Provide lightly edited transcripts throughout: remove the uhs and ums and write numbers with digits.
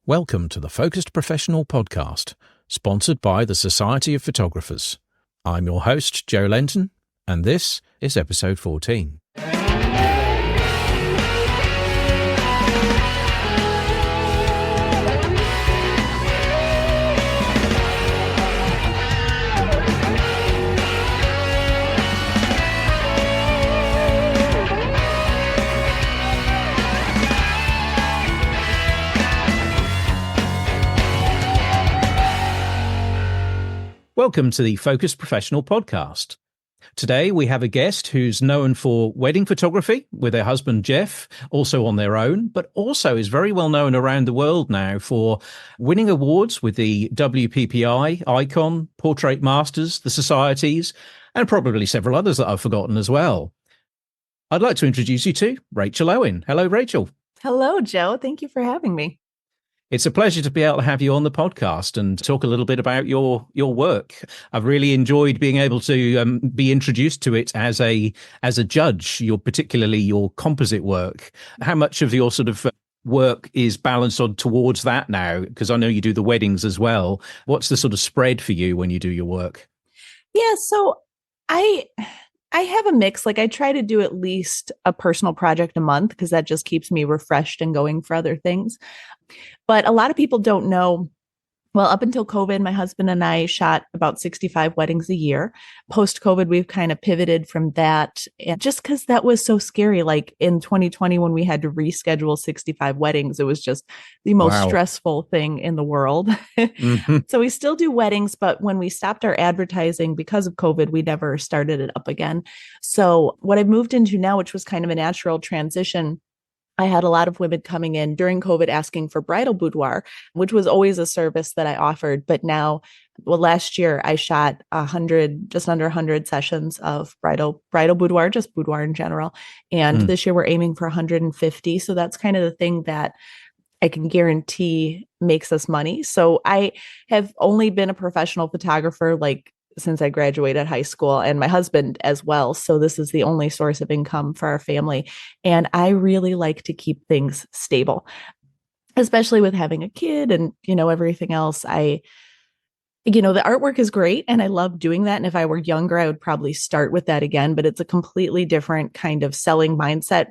Welcome to the Focused Professional Podcast, sponsored by the Society of Photographers. I'm your host, Joe Lenton, and this is episode 14. Welcome to the Focused Professional Podcast. Today we have a guest who's known for wedding photography with her husband Jeff, also on their own, but also is very well known around the world now for winning awards with the WPPI, Icon, Portrait Masters, the Societies, and probably several others that I've forgotten as well. I'd like to introduce you to Rachel Owen. Hello, Rachel. Hello, Joe. Thank you for having me. It's a pleasure to be able to have you on the podcast and talk a little bit about your work. I've really enjoyed being able to be introduced to it as a judge, particularly your composite work. How much of your sort of work is balanced on towards that now? Because I know you do the weddings as well. What's the sort of spread for you when you do your work? Yeah, so I have a mix. Like I try to do at least a personal project a month because that just keeps me refreshed and going for other things. But a lot of people don't know, well, up until COVID, my husband and I shot about 65 weddings a year. Post-COVID, we've kind of pivoted from that. And just because that was so scary, like in 2020, when we had to reschedule 65 weddings, it was just the most stressful thing in the world. Mm-hmm. So we still do weddings, but when we stopped our advertising because of COVID, we never started it up again. So what I've moved into now, which was kind of a natural transition, I had a lot of women coming in during COVID asking for bridal boudoir, which was always a service that I offered. But now, well, last year I shot just under 100 sessions of bridal boudoir, just boudoir in general. And this year we're aiming for 150. So that's kind of the thing that I can guarantee makes us money. So I have only been a professional photographer since I graduated high school, and my husband as well. So this is the only source of income for our family. And I really like to keep things stable, especially with having a kid and, everything else. The artwork is great and I love doing that. And if I were younger, I would probably start with that again, but it's a completely different kind of selling mindset.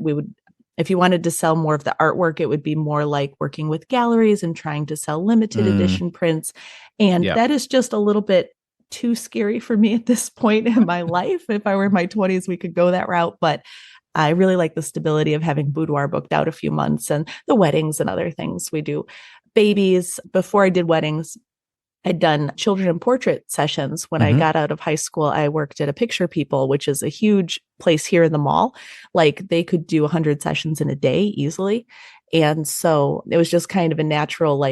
If you wanted to sell more of the artwork, it would be more like working with galleries and trying to sell limited edition prints. And that is just a little bit too scary for me at this point in my life. If I were in my 20s, we could go that route. But I really like the stability of having boudoir booked out a few months and the weddings and other things we do. Babies, before I did weddings, I'd done children and portrait sessions. When I got out of high school, I worked at a Picture People, which is a huge place here in the mall. Like they could do 100 sessions in a day easily. And so it was just kind of a natural,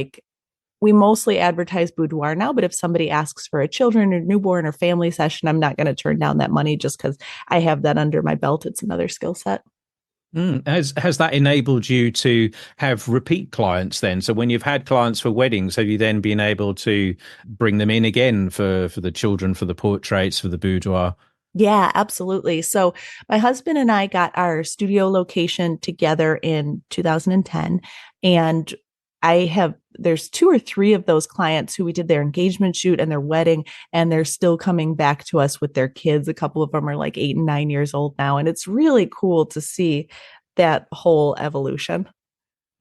we mostly advertise boudoir now, but if somebody asks for a children or newborn or family session, I'm not going to turn down that money just because I have that under my belt. It's another skill set. Has that enabled you to have repeat clients then? So when you've had clients for weddings, have you then been able to bring them in again for the children, for the portraits, for the boudoir? Yeah, absolutely. So my husband and I got our studio location together in 2010, and there's 2 or 3 of those clients who we did their engagement shoot and their wedding, and they're still coming back to us with their kids. A couple of them are 8 and 9 years old now. And it's really cool to see that whole evolution.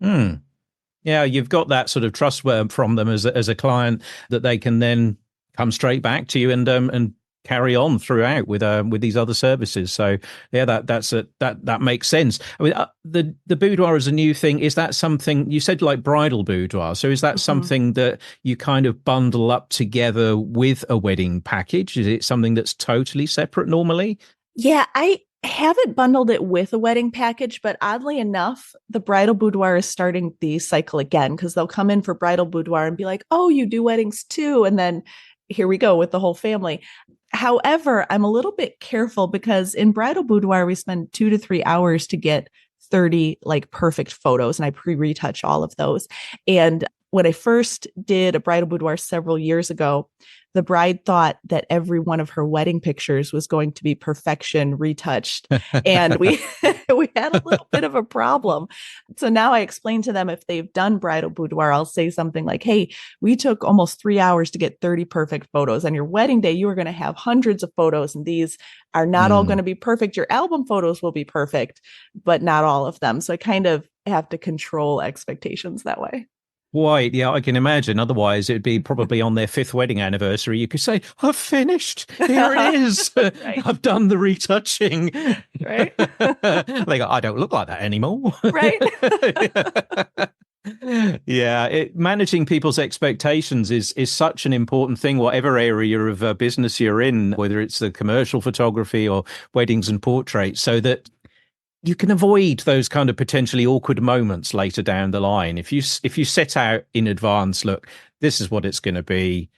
Yeah, you've got that sort of trust from them as a client that they can then come straight back to you and carry on throughout with these other services. So yeah, that makes sense. I mean, the boudoir is a new thing. Is that something you said, like bridal boudoir? So is that something that you kind of bundle up together with a wedding package? Is it something that's totally separate normally? Yeah, I haven't bundled it with a wedding package, but oddly enough, the bridal boudoir is starting the cycle again because they'll come in for bridal boudoir and be like, "Oh, you do weddings too," and then here we go with the whole family. However, I'm a little bit careful because in bridal boudoir, we spend 2 to 3 hours to get 30 perfect photos, and I retouch all of those. And when I first did a bridal boudoir several years ago, the bride thought that every one of her wedding pictures was going to be perfection retouched. And we we had a little bit of a problem. So now I explain to them, if they've done bridal boudoir, I'll say something like, hey, we took almost 3 hours to get 30 perfect photos. On your wedding day, you are going to have hundreds of photos, and these are not all going to be perfect. Your album photos will be perfect, but not all of them. So I kind of have to control expectations that way. Quite, yeah, I can imagine. Otherwise, it'd be probably on their fifth wedding anniversary. You could say, I've finished. Here it is. Right. I've done the retouching. Right. They go, I don't look like that anymore. Right. Yeah, managing people's expectations is such an important thing, whatever area of business you're in, whether it's the commercial photography or weddings and portraits, so that you can avoid those kind of potentially awkward moments later down the line. If you set out in advance, look, this is what it's going to be,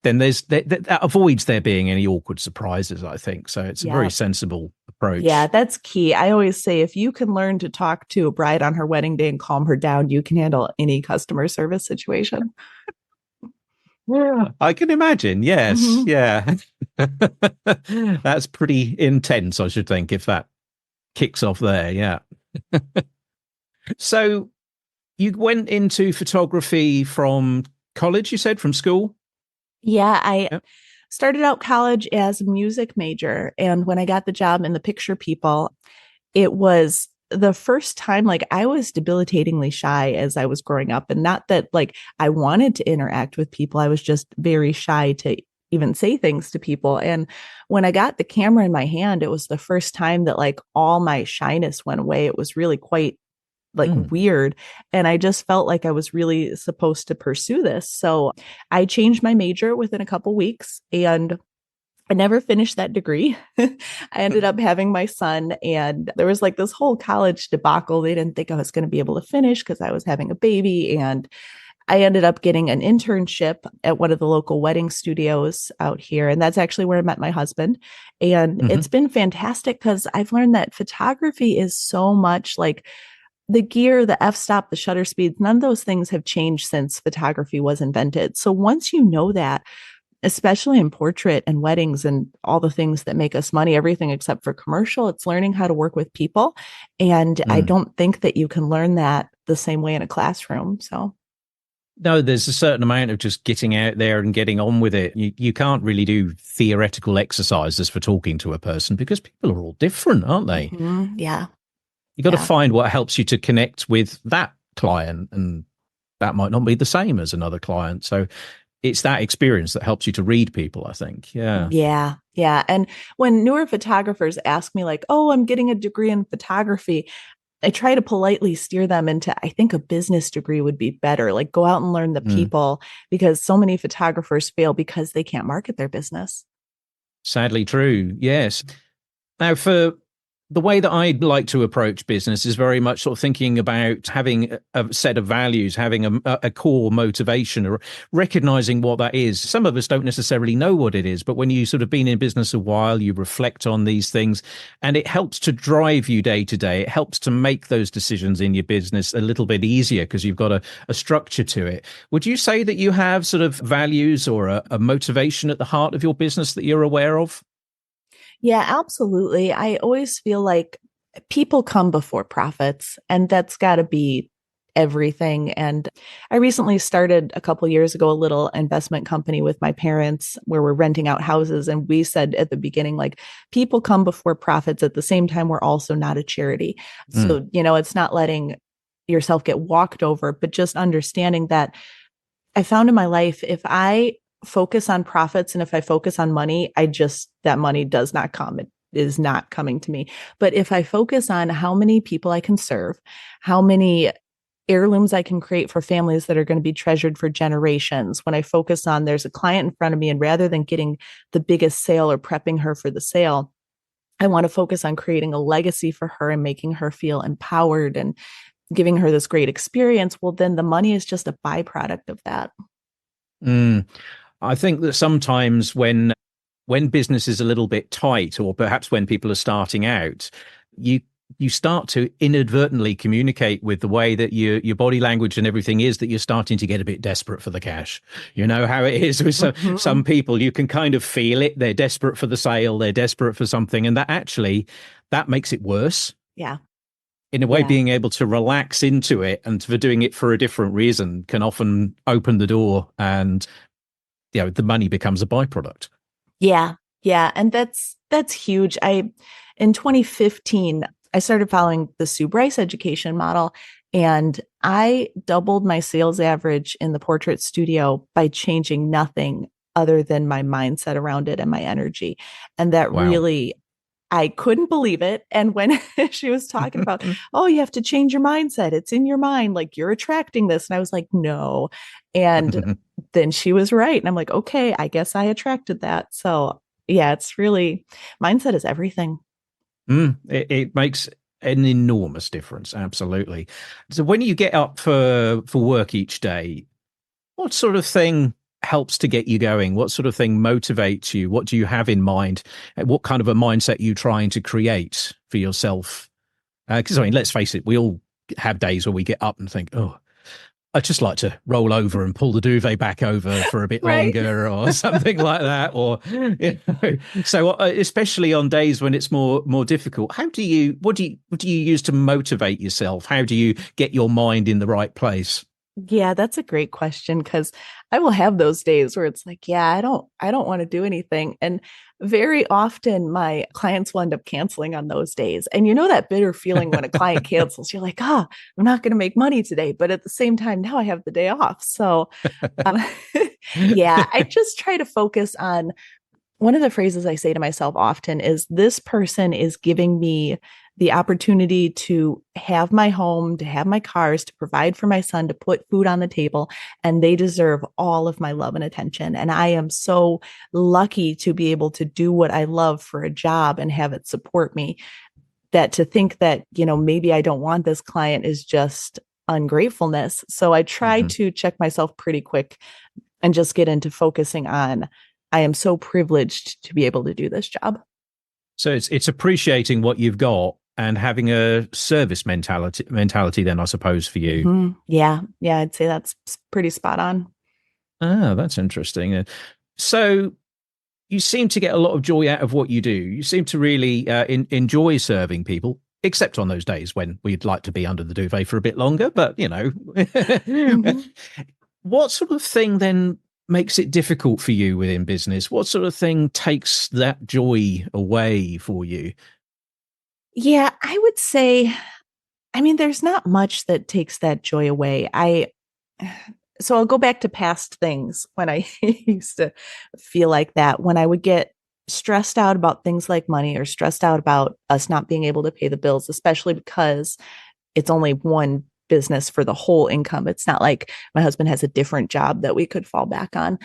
then that avoids there being any awkward surprises, I think. So it's a very sensible approach. Yeah, that's key. I always say, if you can learn to talk to a bride on her wedding day and calm her down, you can handle any customer service situation. Yeah, I can imagine. Yes. Mm-hmm. Yeah. That's pretty intense, I should think, if that kicks off there. Yeah. So you went into photography from college, you said, from school? Yeah, I started out college as a music major. And when I got the job in the Picture People, it was the first time, like, I was debilitatingly shy as I was growing up. And not that like I wanted to interact with people, I was just very shy to even say things to people. And when I got the camera in my hand, it was the first time that like all my shyness went away. It was really quite like weird. And I just felt like I was really supposed to pursue this. So I changed my major within a couple weeks, and I never finished that degree. I ended up having my son, and there was like this whole college debacle. They didn't think I was going to be able to finish because I was having a baby. And I ended up getting an internship at one of the local wedding studios out here. And that's actually where I met my husband. And it's been fantastic because I've learned that photography is so much like the gear, the f-stop, the shutter speeds. None of those things have changed since photography was invented. So once you know that, especially in portrait and weddings and all the things that make us money, everything except for commercial, it's learning how to work with people. And I don't think that you can learn that the same way in a classroom. So no, there's a certain amount of just getting out there and getting on with it. You can't really do theoretical exercises for talking to a person because people are all different, aren't they? Mm-hmm. Yeah. You got to find what helps you to connect with that client, and that might not be the same as another client. So it's that experience that helps you to read people, I think. Yeah. Yeah. Yeah. And when newer photographers ask me like, oh, I'm getting a degree in photography, I try to politely steer them into, I think a business degree would be better. Like, go out and learn the people, because so many photographers fail because they can't market their business. Sadly true. Yes. Now, for the way that I like to approach business is very much sort of thinking about having a set of values, having a core motivation, or recognizing what that is. Some of us don't necessarily know what it is, but when you sort of been in business a while, you reflect on these things, and it helps to drive you day to day. It helps to make those decisions in your business a little bit easier because you've got a structure to it. Would you say that you have sort of values or a motivation at the heart of your business that you're aware of? Yeah, absolutely. I always feel like people come before profits, and that's got to be everything. And I recently started a couple years ago a little investment company with my parents where we're renting out houses. And we said at the beginning, like, people come before profits. At the same time, we're also not a charity. So, it's not letting yourself get walked over, but just understanding that I found in my life, if I focus on profits and if I focus on money, that money does not come. It is not coming to me. But if I focus on how many people I can serve, how many heirlooms I can create for families that are going to be treasured for generations, when I focus on there's a client in front of me, and rather than getting the biggest sale or prepping her for the sale, I want to focus on creating a legacy for her and making her feel empowered and giving her this great experience. Well, then the money is just a byproduct of that. I think that sometimes when business is a little bit tight, or perhaps when people are starting out, you you start to inadvertently communicate with the way that your body language and everything is, that you're starting to get a bit desperate for the cash. You know how it is with some people. You can kind of feel it. They're desperate for the sale. They're desperate for something. And that makes it worse. Yeah. In a way, being able to relax into it and for doing it for a different reason can often open the door, and the money becomes a byproduct. Yeah. Yeah. And that's huge. In 2015, I started following the Sue Bryce education model, and I doubled my sales average in the portrait studio by changing nothing other than my mindset around it and my energy. And that really, I couldn't believe it. And when she was talking about, oh, you have to change your mindset, it's in your mind, like you're attracting this. And I was like, no. And then she was right. And I'm like, okay, I guess I attracted that. So yeah, it's really, mindset is everything. It makes an enormous difference. Absolutely. So when you get up for work each day, what sort of thing helps to get you going? What sort of thing motivates you? What do you have in mind? What kind of a mindset are you trying to create for yourself? Because let's face it, we all have days where we get up and think, oh, I'd just like to roll over and pull the duvet back over for a bit longer or something like that. Or, so especially on days when it's more difficult, what do you use to motivate yourself? How do you get your mind in the right place? Yeah, that's a great question, because I will have those days where it's like, yeah, I don't want to do anything. And very often my clients will end up canceling on those days. And that bitter feeling when a client cancels, you're like, I'm not going to make money today. But at the same time, now I have the day off. So yeah, I just try to focus on, one of the phrases I say to myself often is, this person is giving me the opportunity to have my home, to have my cars, to provide for my son, to put food on the table, and they deserve all of my love and attention. And I am so lucky to be able to do what I love for a job and have it support me, that to think that, maybe I don't want this client is just ungratefulness. So I try to check myself pretty quick and just get into focusing on, I am so privileged to be able to do this job. So it's appreciating what you've got and having a service mentality then, I suppose, for you. Mm-hmm. Yeah. Yeah. I'd say that's pretty spot on. Ah, that's interesting. So you seem to get a lot of joy out of what you do. You seem to really enjoy serving people, except on those days when we'd like to be under the duvet for a bit longer. But, what sort of thing then makes it difficult for you within business? What sort of thing takes that joy away for you? Yeah, I would say, there's not much that takes that joy away. So I'll go back to past things when I used to feel like that, when I would get stressed out about things like money, or stressed out about us not being able to pay the bills, especially because it's only one business for the whole income. It's not like my husband has a different job that we could fall back on.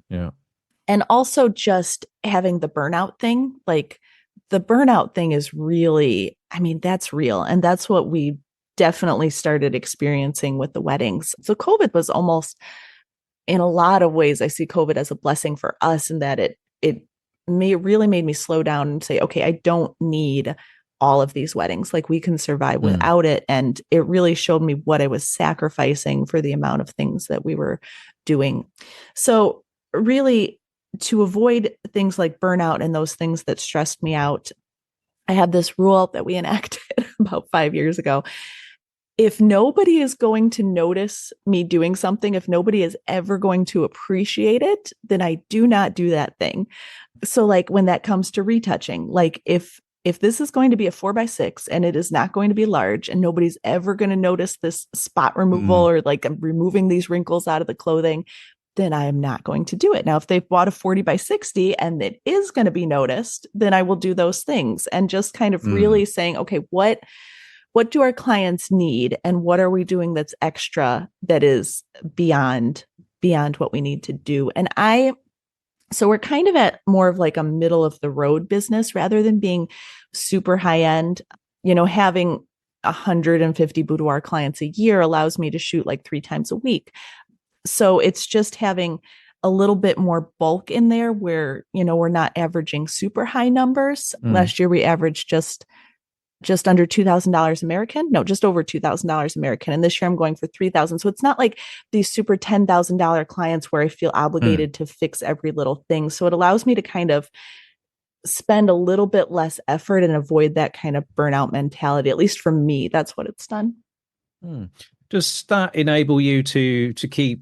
Yeah. And also just having the burnout thing, like the burnout thing is really, that's real. And that's what we definitely started experiencing with the weddings. So COVID was almost, in a lot of ways, I see COVID as a blessing for us, in that it really made me slow down and say, okay, I don't need all of these weddings. Like, we can survive without it. And it really showed me what I was sacrificing for the amount of things that we were doing. So really, to avoid things like burnout and those things that stressed me out, I had this rule that we enacted about 5 years ago. If nobody is going to notice me doing something, if nobody is ever going to appreciate it, then I do not do that thing. So like when that comes to retouching, like if this is going to be a 4x6 and it is not going to be large and nobody's ever going to notice this spot removal or like I'm removing these wrinkles out of the clothing, then I am not going to do it. Now, if they've bought a 40x60 and it is going to be noticed, then I will do those things, and just kind of really saying, okay, what do our clients need, and what are we doing that's extra, that is beyond what we need to do. And so we're kind of at more of like a middle of the road business rather than being super high end. Having 150 boudoir clients a year allows me to shoot like 3 times a week. So it's just having a little bit more bulk in there where, we're not averaging super high numbers. Last year we averaged just just under $2,000 American. No, just over $2,000 American. And this year I'm going for 3,000. So it's not like these super $10,000 clients where I feel Mm. obligated to fix every little thing. So it allows me to kind of spend a little bit less effort and avoid that kind of burnout mentality. At least for me, that's what it's done. Mm. Does that enable you to keep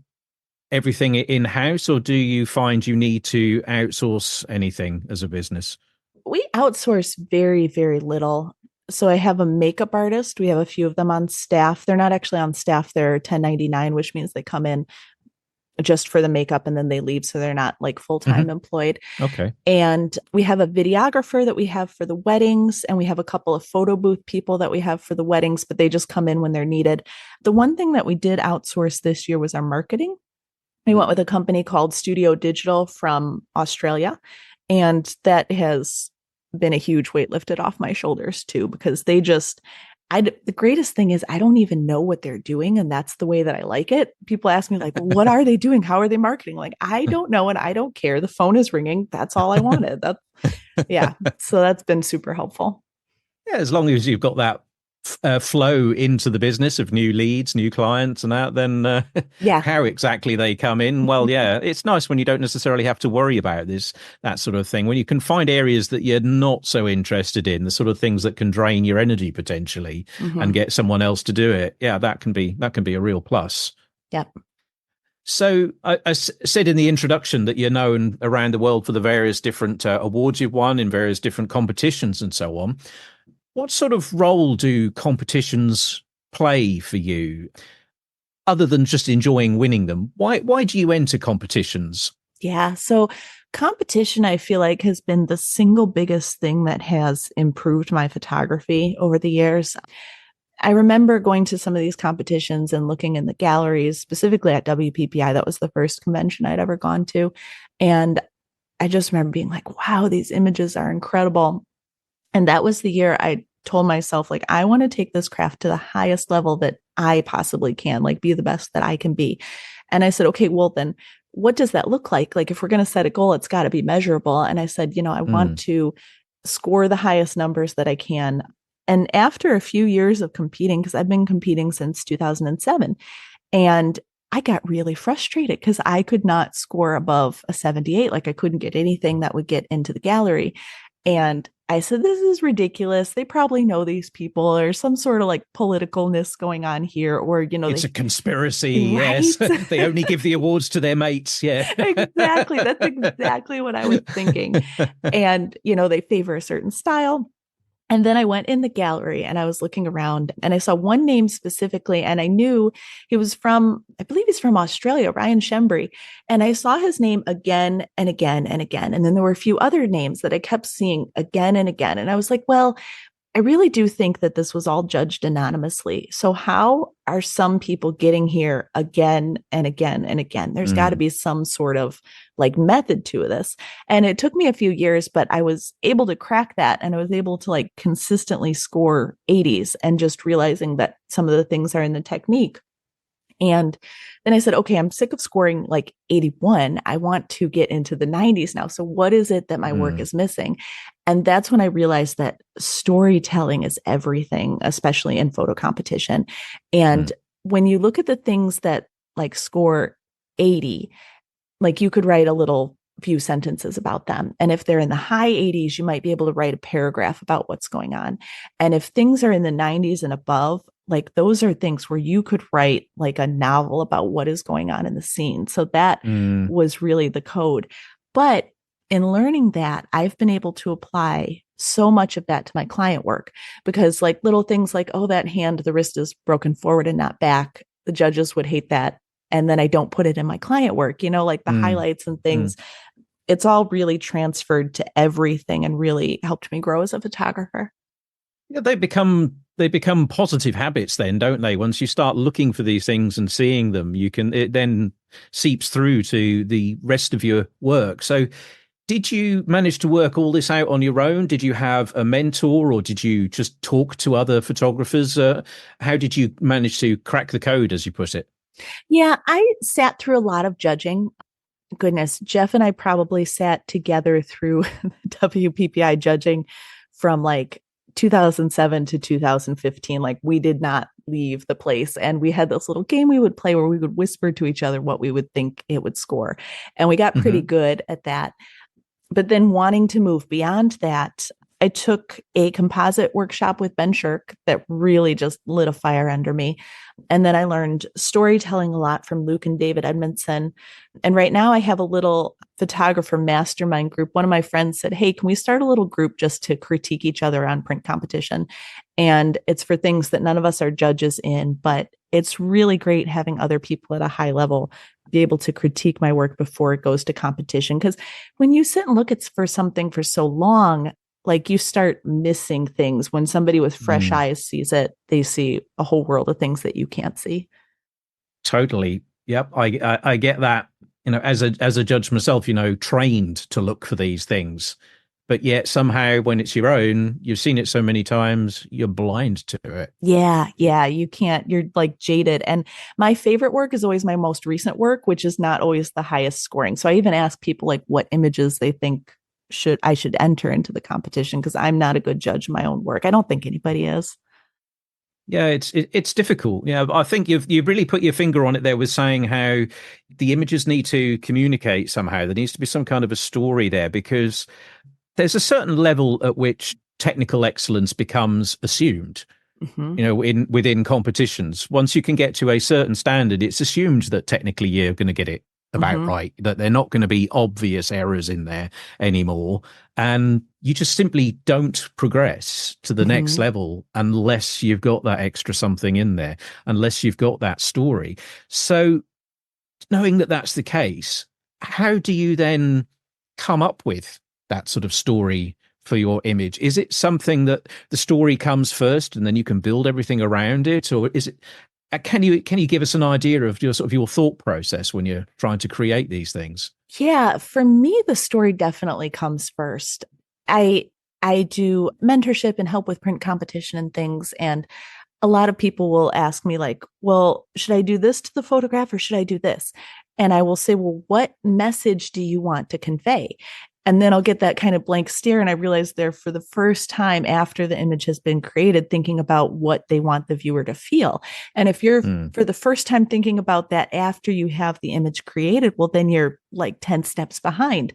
everything in house, or do you find you need to outsource anything as a business? We outsource very, very little. So I have a makeup artist. We have a few of them on staff. They're not actually on staff. They're 1099, which means they come in just for the makeup and then they leave. So they're not like full-time employed. Okay. And we have a videographer that we have for the weddings. And we have a couple of photo booth people that we have for the weddings, but they just come in when they're needed. The one thing that we did outsource this year was our marketing. We went with a company called Studio Digital from Australia. And that has been a huge weight lifted off my shoulders too, because they just, the greatest thing is I don't even know what they're doing. And that's the way that I like it. People ask me like, well, what are they doing? How are they marketing? Like, I don't know. And I don't care. The phone is ringing. That's all I wanted. Yeah. So that's been super helpful. Yeah, as long as you've got that flow into the business of new leads, new clients, and that, then Yeah. how exactly they come in. Well, yeah, it's nice when you don't necessarily have to worry about that sort of thing. When you can find areas that you're not so interested in, the sort of things that can drain your energy potentially, and get someone else to do it. Yeah, that can be a real plus. Yep. So I said in the introduction that you're known around the world for the various different awards you've won in various different competitions and so on. What sort of role do competitions play for you, other than just enjoying winning them? Why do you enter competitions? Yeah. So competition, I feel like, has been the single biggest thing that has improved my photography over the years. I remember going to some of these competitions and looking in the galleries, specifically at WPPI. That was the first convention I'd ever gone to. And I just remember being like, wow, these images are incredible. And that was the year I told myself, like, I want to take this craft to the highest level that I possibly can, like be the best that I can be. And I said, okay, well, then what does that look like? Like, if we're going to set a goal, it's got to be measurable. And I said, I want to score the highest numbers that I can. And after a few years of competing, because I've been competing since 2007, and I got really frustrated because I could not score above a 78. Like, I couldn't get anything that would get into the gallery. And I said, this is ridiculous. They probably know these people, or some sort of like politicalness going on here, or, it's a conspiracy. Right? Yes. They only give the awards to their mates. Yeah. Exactly. That's exactly what I was thinking. And, they favor a certain style. And then I went in the gallery and I was looking around and I saw one name specifically, and I knew he was I believe he's from Australia, Ryan Shembry. And I saw his name again and again and again. And then there were a few other names that I kept seeing again and again. And I was like, well, I really do think that this was all judged anonymously. So how are some people getting here again and again and again? There's got to be some sort of like method to this. And it took me a few years, but I was able to crack that. And I was able to like consistently score 80s, and just realizing that some of the things are in the technique. And then I said, okay, I'm sick of scoring like 81. I want to get into the 90s now. So what is it that my work is missing? And that's when I realized that storytelling is everything, especially in photo competition. And when you look at the things that like score 80, like you could write a little few sentences about them. And if they're in the high 80s, you might be able to write a paragraph about what's going on. And if things are in the 90s and above, like those are things where you could write like a novel about what is going on in the scene. So that was really the code. But in learning that, I've been able to apply so much of that to my client work, because like little things like, oh, that hand, the wrist is broken forward and not back. The judges would hate that. And then I don't put it in my client work, like the highlights and things. It's all really transferred to everything and really helped me grow as a photographer. Yeah, they become positive habits then, don't they? Once you start looking for these things and seeing them, it then seeps through to the rest of your work. So did you manage to work all this out on your own? Did you have a mentor, or did you just talk to other photographers? How did you manage to crack the code, as you put it? Yeah, I sat through a lot of judging. Goodness, Jeff and I probably sat together through WPPI judging from like 2007 to 2015, like we did not leave the place. And we had this little game we would play where we would whisper to each other what we would think it would score. And we got pretty good at that. But then wanting to move beyond that, I took a composite workshop with Ben Shirk that really just lit a fire under me. And then I learned storytelling a lot from Luke and David Edmondson. And right now I have a little photographer mastermind group. One of my friends said, hey, can we start a little group just to critique each other on print competition? And it's for things that none of us are judges in, but it's really great having other people at a high level be able to critique my work before it goes to competition. Because when you sit and look at for something for so long, like you start missing things. When somebody with fresh eyes sees it, they see a whole world of things that you can't see. Totally. Yep. I get that, as a judge myself, trained to look for these things. But yet somehow when it's your own, you've seen it so many times, you're blind to it. Yeah. You can't, you're like jaded. And my favorite work is always my most recent work, which is not always the highest scoring. So I even ask people like what images they think I should enter into the competition, because I'm not a good judge of my own work. I don't think anybody is. Yeah, it's difficult. Yeah, I think you've really put your finger on it there with saying how the images need to communicate somehow. There needs to be some kind of a story there, because there's a certain level at which technical excellence becomes assumed. Within competitions, once you can get to a certain standard, it's assumed that technically you're going to get it about right, that they're not going to be obvious errors in there anymore. And you just simply don't progress to the next level unless you've got that extra something in there, unless you've got that story. So knowing that that's the case, how do you then come up with that sort of story for your image? Is it something that the story comes first and then you can build everything around it? Or is it, can you give us an idea of your thought process when you're trying to create these things? Yeah, for me, the story definitely comes first. I do mentorship and help with print competition and things. And a lot of people will ask me like, well, should I do this to the photograph or should I do this? And I will say, well, what message do you want to convey? And then I'll get that kind of blank stare. And I realize they're, for the first time after the image has been created, thinking about what they want the viewer to feel. And if you're for the first time thinking about that after you have the image created, well, then you're like 10 steps behind.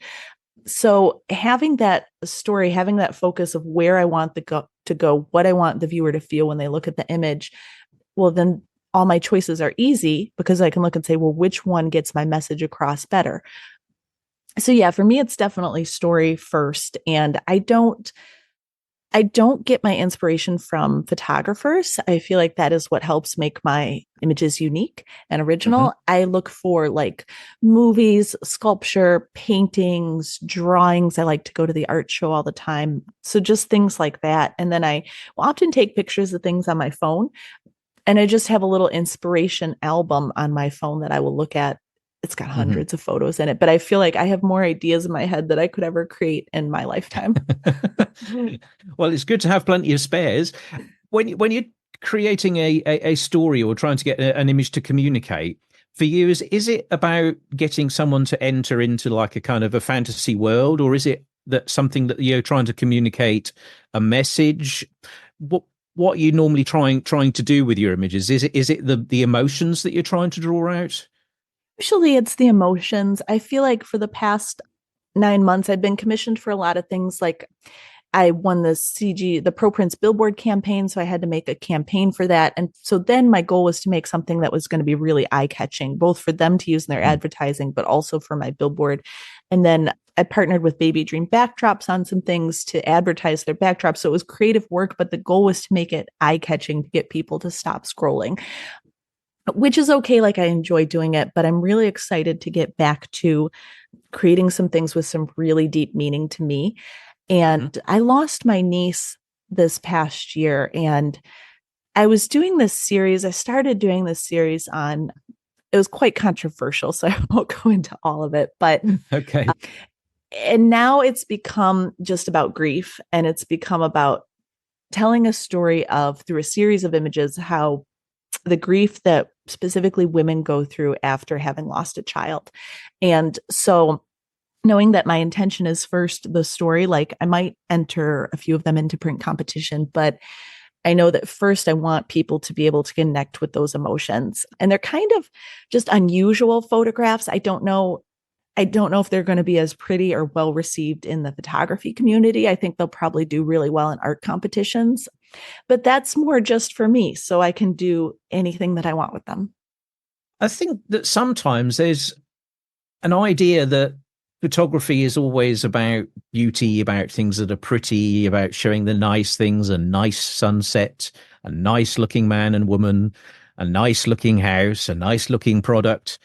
So having that story, having that focus of where I want to go, what I want the viewer to feel when they look at the image, well, then all my choices are easy, because I can look and say, well, which one gets my message across better? So yeah, for me, it's definitely story first. And I don't get my inspiration from photographers. I feel like that is what helps make my images unique and original. I look for like movies, sculpture, paintings, drawings. I like to go to the art show all the time. So just things like that. And then I will often take pictures of things on my phone. And I just have a little inspiration album on my phone that I will look at. It's got hundreds of photos in it, but I feel like I have more ideas in my head that I could ever create in my lifetime. Well, it's good to have plenty of spares. When you're creating a story or trying to get an image to communicate, for you, is it about getting someone to enter into like a kind of a fantasy world, or is it that something that you're trying to communicate a message? What are you normally trying to do with your images? Is it the emotions that you're trying to draw out? Usually it's the emotions. I feel like for the past 9 months, I've been commissioned for a lot of things. Like I won the Pro Prince Billboard campaign. So I had to make a campaign for that. And so then my goal was to make something that was going to be really eye-catching, both for them to use in their advertising, but also for my billboard. And then I partnered with Baby Dream Backdrops on some things to advertise their backdrops. So it was creative work, but the goal was to make it eye-catching, to get people to stop scrolling, which is okay. Like I enjoy doing it, but I'm really excited to get back to creating some things with some really deep meaning to me. And I lost my niece this past year, and I was doing this series. I started doing this series on, it was quite controversial, so I won't go into all of it, but okay. And now it's become just about grief, and it's become about telling a story of, through a series of images, how the grief that specifically women go through after having lost a child. And so knowing that my intention is first the story. Like I might enter a few of them into print competition, but I know that first I want people to be able to connect with those emotions. And they're kind of just unusual photographs. I don't know if they're going to be as pretty or well received in the photography community. I think they'll probably do really well in art competitions, but that's more just for me. So I can do anything that I want with them. I think that sometimes there's an idea that photography is always about beauty, about things that are pretty, about showing the nice things, a nice sunset, a nice looking man and woman, a nice looking house, a nice looking product.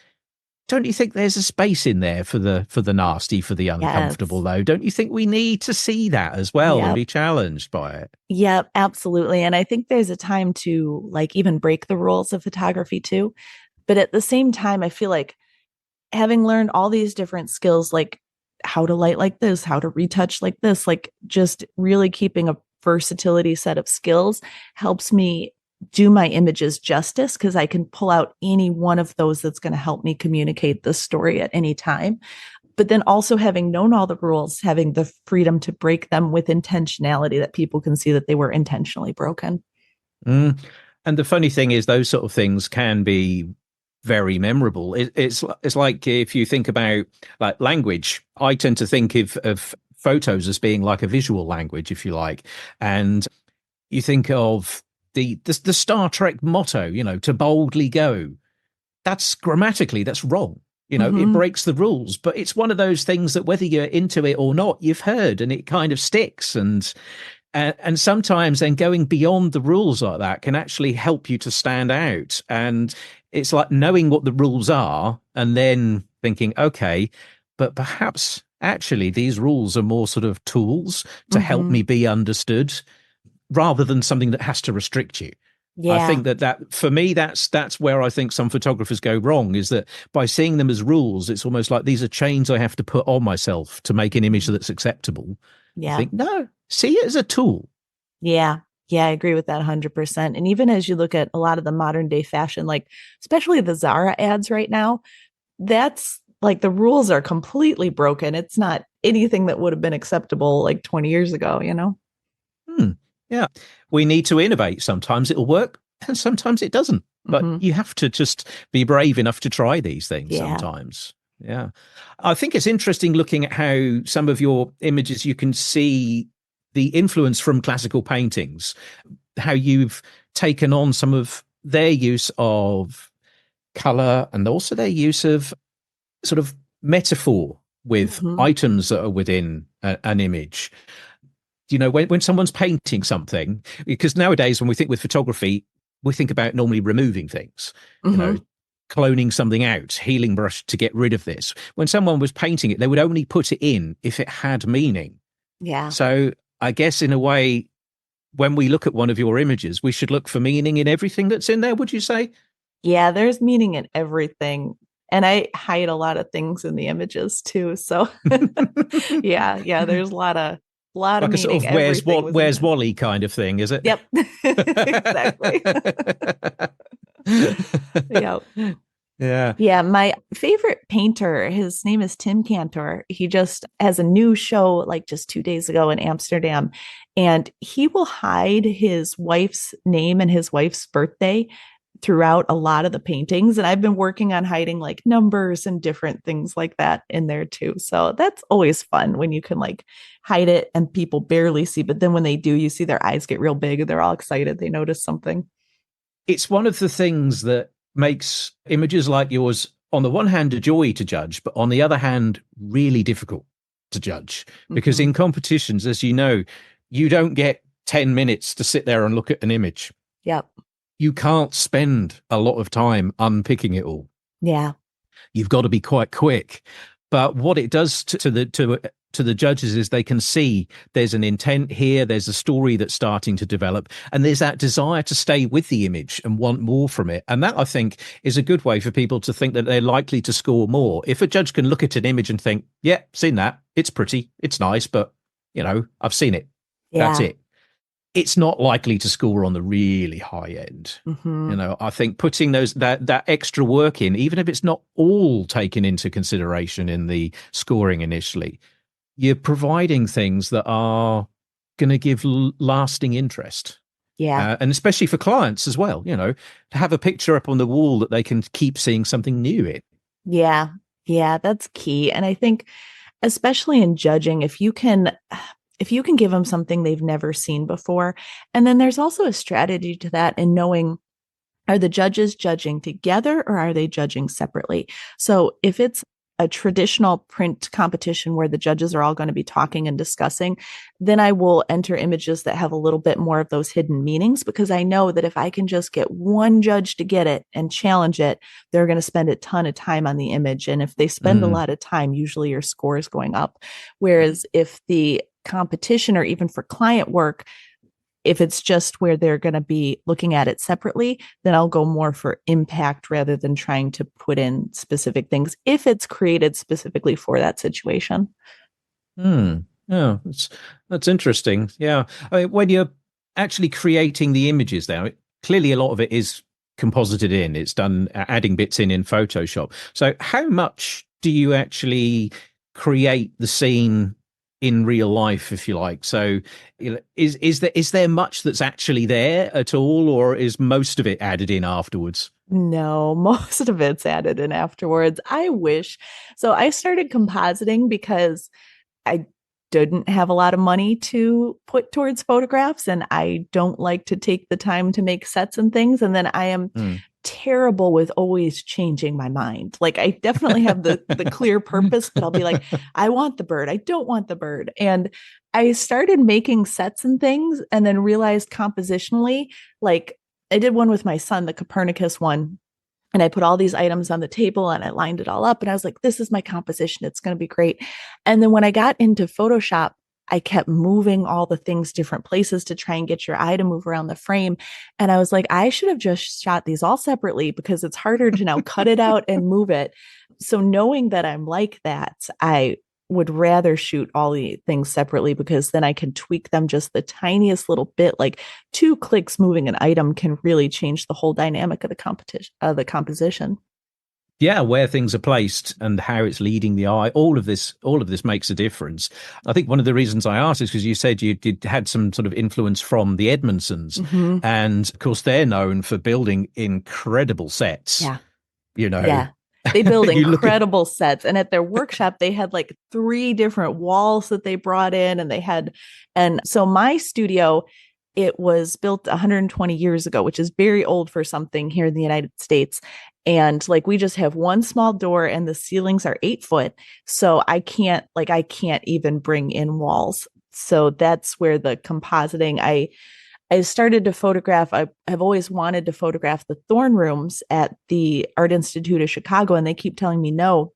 Don't you think there's a space in there for the nasty, for the uncomfortable, Yes. though? Don't you think we need to see that as well and Yep. be challenged by it? Yep, absolutely. And I think there's a time to like even break the rules of photography too. But at the same time, I feel like having learned all these different skills, like how to light like this, how to retouch like this, like just really keeping a versatility set of skills helps me do my images justice because I can pull out any one of those that's going to help me communicate the story at any time. But then also having known all the rules, having the freedom to break them with intentionality that people can see that they were intentionally broken. Mm. And the funny thing is, those sort of things can be very memorable. It's like if you think about like language, I tend to think of photos as being like a visual language, if you like, and you think of the Star Trek motto, to boldly go. That's grammatically, that's wrong. It Mm-hmm. breaks the rules, but it's one of those things that whether you're into it or not, you've heard, and it kind of sticks. And sometimes then going beyond the rules like that can actually help you to stand out. And it's like knowing what the rules are and then thinking, okay, but perhaps actually these rules are more sort of tools to help Mm-hmm. me be understood rather than something that has to restrict you. I Yeah. think that for me, that's where I think some photographers go wrong, is that by seeing them as rules, it's almost like these are chains I have to put on myself to make an image Mhm. that's acceptable. I Yeah. think, no, see it as a tool. Yeah. Yeah, I agree with that 100%. And even as you look at a lot of the modern day fashion, like especially the Zara ads right now, that's like the rules are completely broken. It's not anything that would have been acceptable like 20 years ago? Hmm. Yeah. We need to innovate. Sometimes it'll work and sometimes it doesn't. But Hmm. you have to just be brave enough to try these things Yeah. sometimes. Yeah. I think it's interesting looking at how some of your images, you can see the influence from classical paintings, how you've taken on some of their use of color and also their use of sort of metaphor with Hmm. items that are within an image. When someone's painting something, because nowadays when we think with photography, we think about normally removing things, you know, Hmm. cloning something out, healing brush to get rid of this. When someone was painting it, they would only put it in if it had meaning. Yeah. So I guess in a way, when we look at one of your images, we should look for meaning in everything that's in there, would you say? Yeah, there's meaning in everything. And I hide a lot of things in the images too. So yeah, yeah, there's a lot of Like a sort meaning. of Everything was Where's intended. Wally kind of thing, is it? Yep. Exactly. Yep. Yeah. Yeah, my favorite painter, his name is Tim Cantor. He just has a new show like just 2 days ago in Amsterdam, and he will hide his wife's name and his wife's birthday throughout a lot of the paintings. And I've been working on hiding like numbers and different things like that in there too. So that's always fun when you can like hide it and people barely see, but then when they do, you see their eyes get real big and they're all excited. They notice something. It's one of the things that makes images like yours, on the one hand, a joy to judge, but on the other hand, really difficult to judge. Because Hmm. in competitions, as you know, you don't get 10 minutes to sit there and look at an image. Yep. You can't spend a lot of time unpicking it all. Yeah. You've got to be quite quick. But what it does to the judges is they can see there's an intent here, there's a story that's starting to develop, and there's that desire to stay with the image and want more from it. And that, I think, is a good way for people to think that they're likely to score more. If a judge can look at an image and think, yeah, seen that, it's pretty, it's nice, but I've seen it. That's Yeah. it. it's not likely to score on the really high end. Mm-hmm. I think putting that extra work in, even if it's not all taken into consideration in the scoring initially, you're providing things that are going to give lasting interest. Yeah. And especially for clients as well, to have a picture up on the wall that they can keep seeing something new in. Yeah. Yeah. That's key. And I think, especially in judging, if you can give them something they've never seen before. And then there's also a strategy to that in knowing, are the judges judging together or are they judging separately? So if it's a traditional print competition where the judges are all going to be talking and discussing, then I will enter images that have a little bit more of those hidden meanings, because I know that if I can just get one judge to get it and challenge it, they're going to spend a ton of time on the image. And if they spend a lot of time, usually your score is going up. Whereas if the competition, or even for client work, if it's just where they're going to be looking at it separately, then I'll go more for impact rather than trying to put in specific things if it's created specifically for that situation. Yeah, that's interesting. Yeah. I mean, when you're actually creating the images there, clearly a lot of it is composited in. It's done adding bits in Photoshop. So how much do you actually create the scene in real life, if you like? So is there much that's actually there at all, or is most of it added in afterwards? No, most of it's added in afterwards. I wish. So I started compositing because I didn't have a lot of money to put towards photographs, and I don't like to take the time to make sets and things. And then I am terrible with always changing my mind. Like, I definitely have the clear purpose, but I'll be like, I want the bird. I don't want the bird. And I started making sets and things, and then realized compositionally, like I did one with my son, the Copernicus one. And I put all these items on the table and I lined it all up. And I was like, this is my composition. It's going to be great. And then when I got into Photoshop, I kept moving all the things different places to try and get your eye to move around the frame. And I was like, I should have just shot these all separately, because it's harder to now cut it out and move it. So knowing that I'm like that, I would rather shoot all the things separately, because then I can tweak them just the tiniest little bit. Like 2 clicks moving an item can really change the whole dynamic of the competition, of the composition. Yeah, where things are placed and how it's leading the eye, all of this makes a difference. I think one of the reasons I asked is because you said you had some sort of influence from the Edmondsons, Mm-hmm. and of course they're known for building incredible sets. Yeah. You know, Yeah. They build you look at incredible sets. And at their workshop, they had like 3 different walls that they brought in. And so my studio, it was built 120 years ago, which is very old for something here in the United States. And like, we just have one small door and the ceilings are 8 foot. So I can't even bring in walls. So that's where the compositing, I started to photograph. I've always wanted to photograph the Thorn Rooms at the Art Institute of Chicago, and they keep telling me no.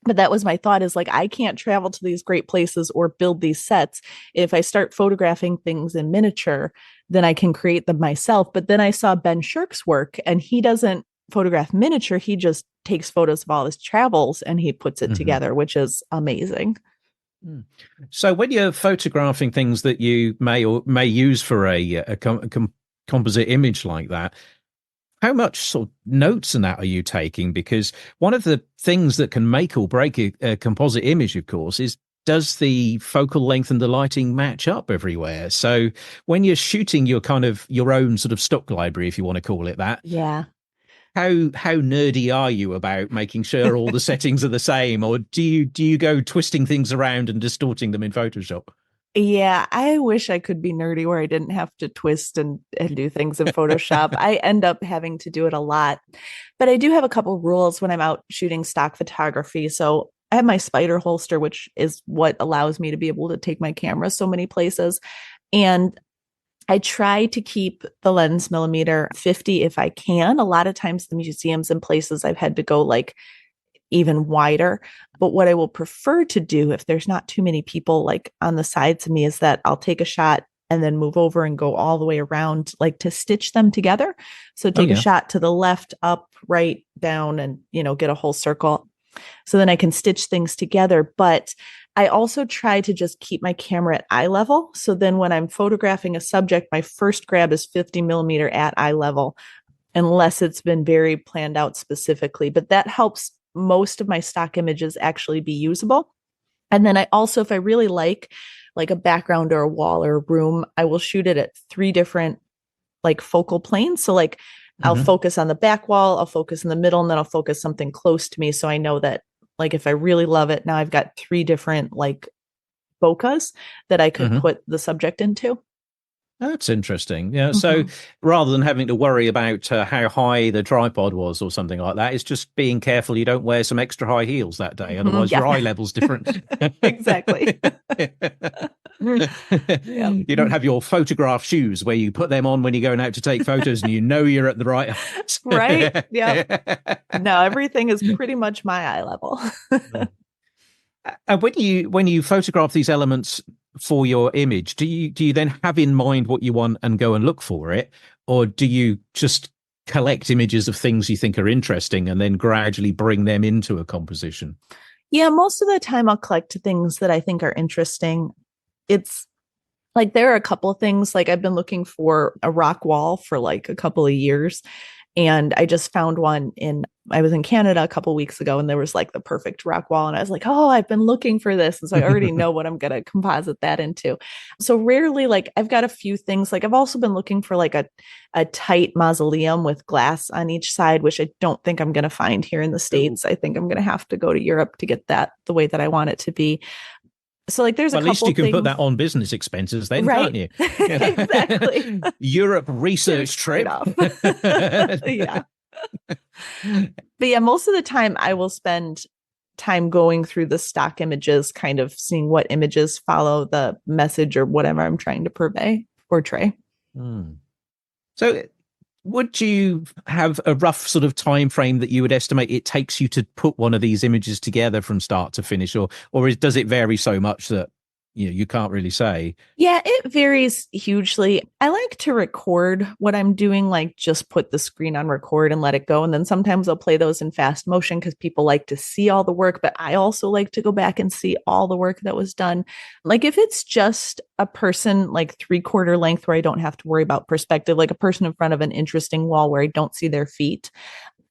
But that was my thought, is like, I can't travel to these great places or build these sets. If I start photographing things in miniature, then I can create them myself. But then I saw Ben Shirk's work, and he doesn't photograph miniature. He just takes photos of all his travels and he puts it together, which is amazing. So when you're photographing things that you may use for a composite image like that, how much sort of notes and that are you taking? Because one of the things that can make or break a composite image, of course, is, does the focal length and the lighting match up everywhere? So when you're shooting your own sort of stock library, if you want to call it that, Yeah. how nerdy are you about making sure all the settings are the same, or do you go twisting things around and distorting them in Photoshop? Yeah, I wish I could be nerdy where I didn't have to twist and do things in Photoshop. I end up having to do it a lot. But I do have a couple rules when I'm out shooting stock photography. So I have my spider holster, which is what allows me to be able to take my camera so many places. And I try to keep the lens millimeter 50 if I can. A lot of times the museums and places I've had to go like even wider. But what I will prefer to do, if there's not too many people like on the sides of me, is that I'll take a shot and then move over and go all the way around, like to stitch them together. So Oh take a yeah. shot to the left, up, right, down, and get a whole circle. So then I can stitch things together. But I also try to just keep my camera at eye level. So then when I'm photographing a subject, my first grab is 50 millimeter at eye level, unless it's been very planned out specifically. But that helps most of my stock images actually be usable. And then I also, if I really like a background or a wall or a room, I will shoot it at 3 different like focal planes. So like I'll focus on the back wall, I'll focus in the middle, and then I'll focus something close to me. So I know that like if I really love it, now I've got 3 different like bokehs that I could put the subject into. That's interesting. Yeah. So rather than having to worry about how high the tripod was or something like that, it's just being careful you don't wear some extra high heels that day. Otherwise, your eye level's different. Exactly. You don't have your photograph shoes where you put them on when you're going out to take photos and you know you're at the right height. Right. Yeah. No, everything is pretty much my eye level. And when you photograph these elements for your image, do you then have in mind what you want and go and look for it, or do you just collect images of things you think are interesting and then gradually bring them into a composition? Yeah, most of the time I'll collect things that I think are interesting. It's like there are a couple of things, like I've been looking for a rock wall for like a couple of years, and I just found one I was in Canada a couple of weeks ago, and there was like the perfect rock wall, and I was like, oh, I've been looking for this, and so I already know what I'm going to composite that into. So rarely, like I've got a few things, like I've also been looking for like a tight mausoleum with glass on each side, which I don't think I'm going to find here in the States. I think I'm going to have to go to Europe to get that the way that I want it to be. So like there's well, a at least couple you can things. put that on business expenses then, Right. can't you? Exactly. Europe research trip. Yeah. But yeah, most of the time I will spend time going through the stock images, kind of seeing what images follow the message or whatever I'm trying to portray. So would you have a rough sort of time frame that you would estimate it takes you to put one of these images together from start to finish, or does it vary so much that you can't really say? Yeah, it varies hugely. I like to record what I'm doing, like just put the screen on record and let it go. And then sometimes I'll play those in fast motion because people like to see all the work, but I also like to go back and see all the work that was done. Like if it's just a person like 3/4 length where I don't have to worry about perspective, like a person in front of an interesting wall where I don't see their feet,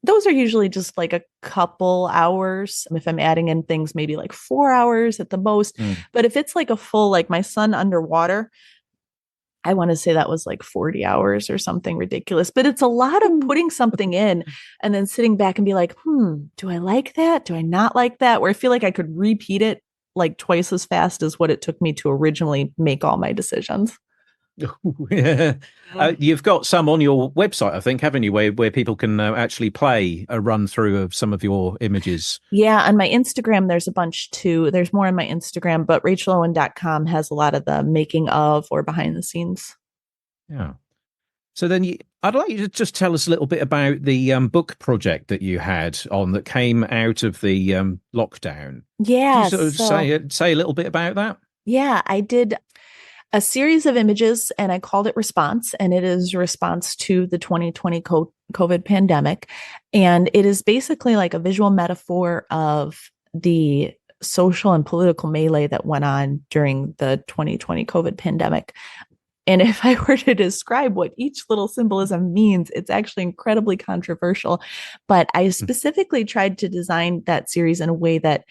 those are usually just like a couple hours. If I'm adding in things, maybe like 4 hours at the most. But if it's like a full, like my son underwater, I want to say that was like 40 hours or something ridiculous. But it's a lot of putting something in and then sitting back and be like, do I like that? Do I not like that? Where I feel like I could repeat it like twice as fast as what it took me to originally make all my decisions. You've got some on your website, I think, haven't you, where people can actually play a run through of some of your images? Yeah, on my Instagram, there's a bunch too. There's more on my Instagram, but rachelowen.com has a lot of the making of or behind the scenes. Yeah. So then I'd like you to just tell us a little bit about the book project that you had on that came out of the lockdown. Yeah. Can you sort of say a little bit about that? Yeah, I did a series of images and I called it Response, and it is a response to the 2020 COVID pandemic. And it is basically like a visual metaphor of the social and political melee that went on during the 2020 COVID pandemic. And if I were to describe what each little symbolism means, it's actually incredibly controversial. But I specifically tried to design that series in a way that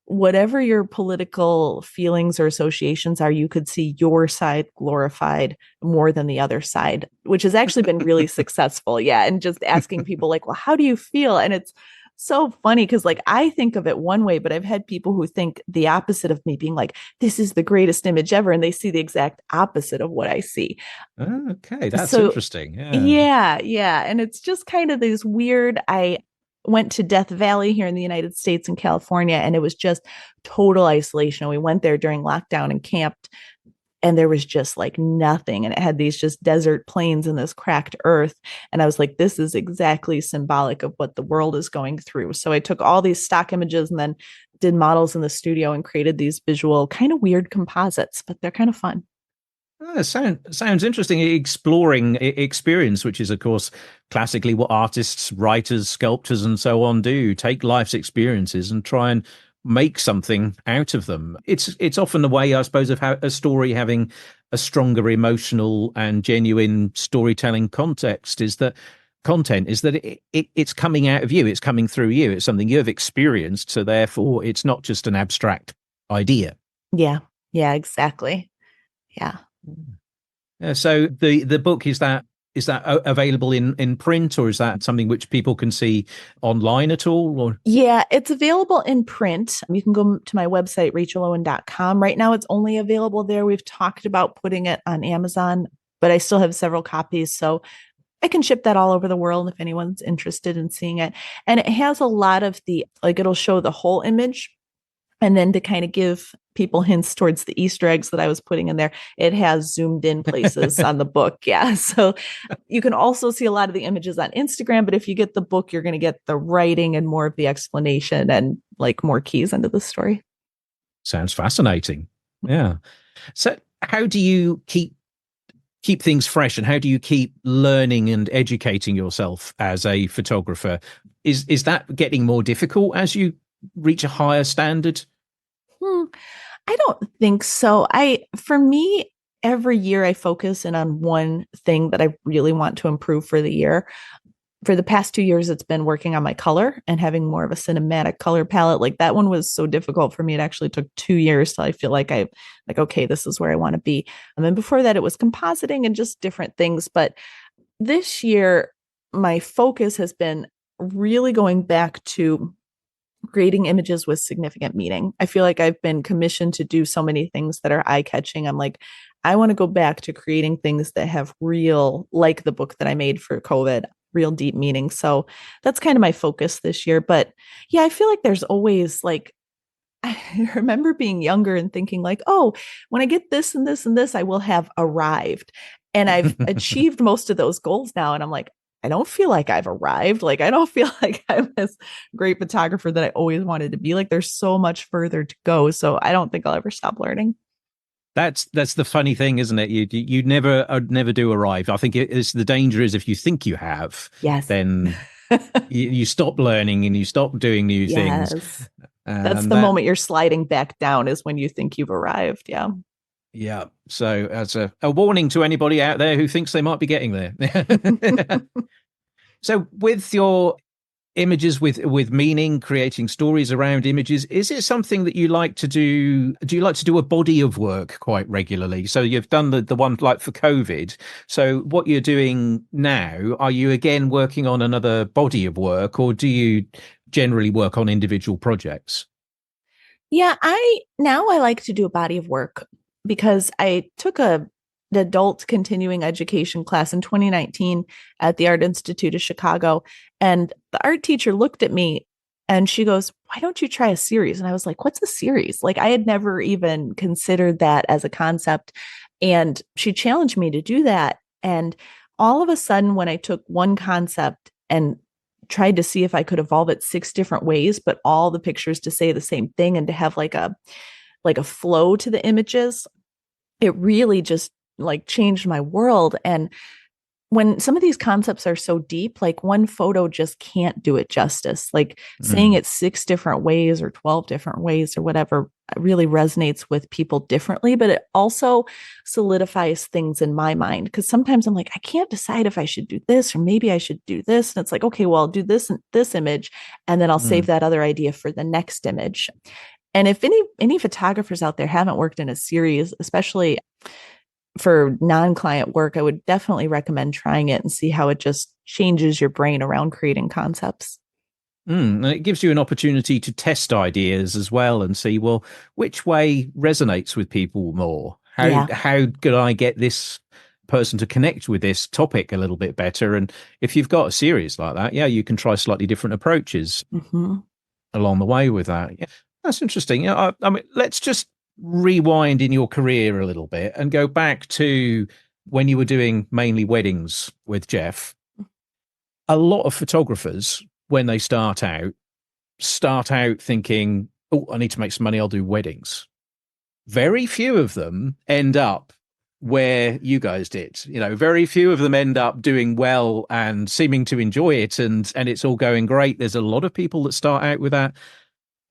whatever your political feelings or associations are, you could see your side glorified more than the other side, which has actually been really successful. Yeah. And just asking people like, well, how do you feel? And it's so funny because like I think of it one way, but I've had people who think the opposite of me, being like, this is the greatest image ever. And they see the exact opposite of what I see. Okay. That's interesting. Yeah. And it's just kind of this weird, I went to Death Valley here in the United States in California, and it was just total isolation. We went there during lockdown and camped, and there was just like nothing. And it had these just desert plains and this cracked earth. And I was like, this is exactly symbolic of what the world is going through. So I took all these stock images and then did models in the studio and created these visual kind of weird composites, but they're kind of fun. Sounds interesting. Exploring experience, which is, of course, classically what artists, writers, sculptors, and so on do. Take life's experiences and try and make something out of them. It's often the way, I suppose, of how a story having a stronger emotional and genuine storytelling context is that content is that it's coming out of you, it's coming through you, it's something you've experienced, so therefore it's not just an abstract idea. Yeah, exactly. Yeah. So the book, is that available in print, or is that something which people can see online at all? Or Yeah, it's available in print. You can go to my website, rachelowen.com. Right now, it's only available there. We've talked about putting it on Amazon, but I still have several copies. So I can ship that all over the world if anyone's interested in seeing it. And it has a lot of it'll show the whole image. And then to kind of give people hints towards the Easter eggs that I was putting in there, it has zoomed in places on the book. Yeah. So you can also see a lot of the images on Instagram, but if you get the book, you're going to get the writing and more of the explanation and like more keys into the story. sounds fascinating. Yeah. So how do you keep things fresh, and how do you keep learning and educating yourself as a photographer? Is that getting more difficult as you reach a higher standard? I don't think so. For me, every year I focus in on one thing that I really want to improve for the year. For the past 2 years, it's been working on my color and having more of a cinematic color palette. Like that one was so difficult for me. It actually took 2 years till I feel like okay, this is where I want to be. And then before that, it was compositing and just different things. But this year, my focus has been really going back to creating images with significant meaning. I feel like I've been commissioned to do so many things that are eye catching. I'm like, I want to go back to creating things that have real, like the book that I made for COVID, real deep meaning. So that's kind of my focus this year. But yeah, I feel like there's always like, I remember being younger and thinking like, oh, when I get this and this and this, I will have arrived. And I've achieved most of those goals now. And I'm like, I don't feel like I've arrived. Like, I don't feel like I'm this great photographer that I always wanted to be. Like, there's so much further to go. So I don't think I'll ever stop learning. That's the funny thing, isn't it? You never do arrive. I think it's the danger is if you think you have, Yes. then you stop learning and you stop doing new things. Yes. That's the That moment you're sliding back down is when you think you've arrived. Yeah. Yeah. So as a warning to anybody out there who thinks they might be getting there. So with your images with meaning, creating stories around images, is it something that you like to do? Do you like to do a body of work quite regularly? So you've done the one like for COVID. So what you're doing now, are you again working on another body of work, or do you generally work on individual projects? Yeah, I like to do a body of work because I took an adult continuing education class in 2019 at the Art Institute of Chicago. And the art teacher looked at me and she goes, "Why don't you try a series?" And I was like, "What's a series?" Like I had never even considered that as a concept. And she challenged me to do that. And all of a sudden, when I took one concept and tried to see if I could evolve it 6 different ways, but all the pictures to say the same thing and to have like a flow to the images, it really just like changed my world. And when some of these concepts are so deep, like one photo just can't do it justice. Like saying Mm, it 6 different ways or 12 different ways or whatever really resonates with people differently, but it also solidifies things in my mind. Because sometimes I'm like, I can't decide if I should do this or maybe I should do this. And it's like, okay, well, I'll do this and this image, and then I'll save mm. that other idea for the next image. And if any photographers out there haven't worked in a series, especially for non-client work, I would definitely recommend trying it and see how it just changes your brain around creating concepts. And it gives you an opportunity to test ideas as well and see, well, which way resonates with people more? Yeah. How could I get this person to connect with this topic a little bit better? And if you've got a series like that, yeah, you can try slightly different approaches Mm-hmm. along the way with that. Yeah, that's interesting. Yeah, I mean, let's just rewind in your career a little bit and go back to when you were doing mainly weddings with Jeff. A lot of photographers, when they start out thinking, oh, I need to make some money, I'll do weddings. Very few of them end up where you guys did. You know, very few of them end up doing well and seeming to enjoy it, and it's all going great. There's a lot of people that start out with that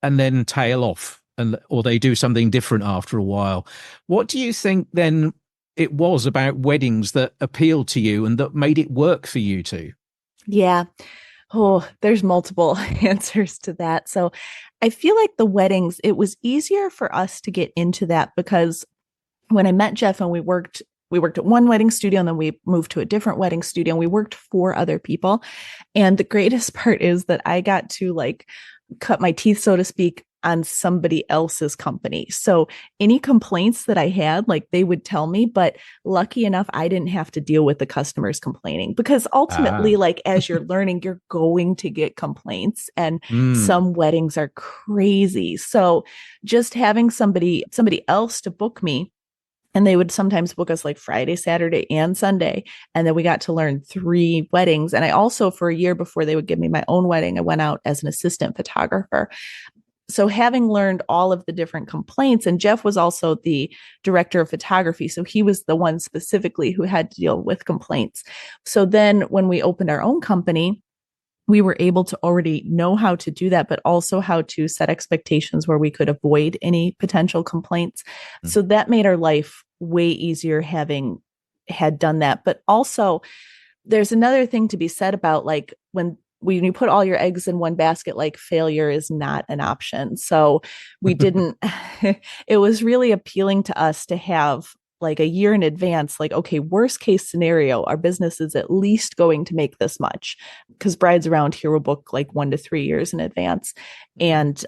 and then tail off, or they do something different after a while. What do you think then it was about weddings that appealed to you and that made it work for you too? Yeah. Oh, there's multiple answers to that. So I feel like the weddings, it was easier for us to get into that because when I met Jeff and we worked at one wedding studio and then we moved to a different wedding studio and we worked for other people. And the greatest part is that I got to like cut my teeth, so to speak, on somebody else's company. So any complaints that I had, like they would tell me, but lucky enough, I didn't have to deal with the customers complaining because ultimately, Ah. like as you're learning, you're going to get complaints and Mm. some weddings are crazy. So just having somebody else to book me, and they would sometimes book us like Friday, Saturday, and Sunday. And then we got to learn 3 weddings. And I also, for a year before they would give me my own wedding, I went out as an assistant photographer. So having learned all of the different complaints, and Jeff was also the director of photography. So he was the one specifically who had to deal with complaints. So then when we opened our own company, we were able to already know how to do that, but also how to set expectations where we could avoid any potential complaints. So that made our life way easier having had done that. But also, there's another thing to be said about like when you put all your eggs in one basket, like failure is not an option. So we didn't, it was really appealing to us to have like a year in advance, like, okay, worst case scenario, our business is at least going to make this much because brides around here will book like 1 to 3 years in advance. And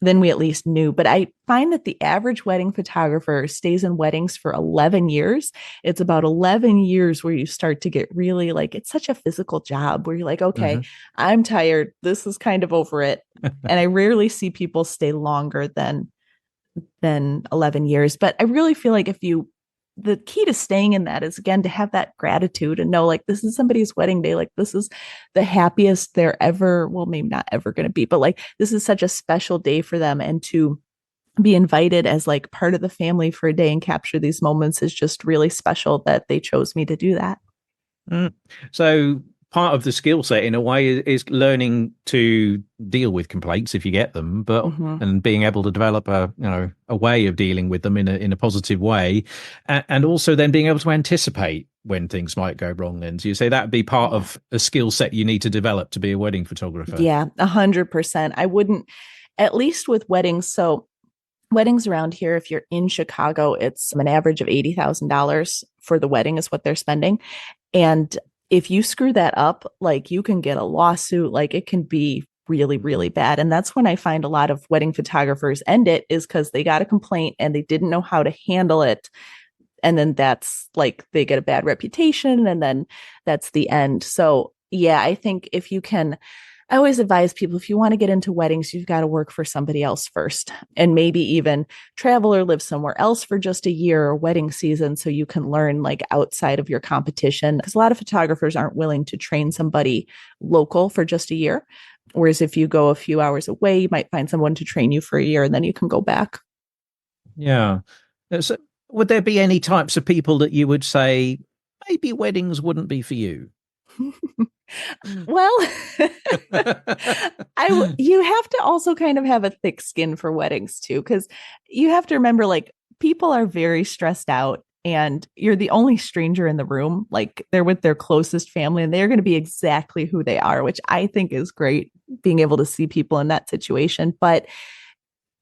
then we at least knew. But I find that the average wedding photographer stays in weddings for 11 years. It's about 11 years where you start to get really like, it's such a physical job where you're like, okay, Hmm. I'm tired. This is kind of over it. And I rarely see people stay longer than 11 years. But I really feel like the key to staying in that is again to have that gratitude and know like this is somebody's wedding day, like this is the happiest they're ever, well, maybe not ever going to be, but like this is such a special day for them, and to be invited as like part of the family for a day and capture these moments is just really special that they chose me to do that. Mm. So part of the skill set in a way is learning to deal with complaints if you get them, but Mm-hmm. and being able to develop a way of dealing with them in a positive way, and also then being able to anticipate when things might go wrong. Then, so you say that would be part Yeah. of a skill set you need to develop to be a wedding photographer. Yeah, 100%. I wouldn't, at least with weddings. So weddings around here, if you're in Chicago, it's an average of $80,000 for the wedding is what they're spending. And if you screw that up, like you can get a lawsuit, like it can be really, really bad. And that's when I find a lot of wedding photographers end it, is because they got a complaint and they didn't know how to handle it. And then that's like they get a bad reputation and then that's the end. So, yeah, I think if you can, I always advise people if you want to get into weddings, you've got to work for somebody else first and maybe even travel or live somewhere else for just a year or wedding season so you can learn like outside of your competition. Because a lot of photographers aren't willing to train somebody local for just a year. Whereas if you go a few hours away, you might find someone to train you for a year and then you can go back. Yeah. So would there be any types of people that you would say maybe weddings wouldn't be for you? Well, you have to also kind of have a thick skin for weddings too, because you have to remember like people are very stressed out and you're the only stranger in the room. Like they're with their closest family and they're going to be exactly who they are, which I think is great being able to see people in that situation. But,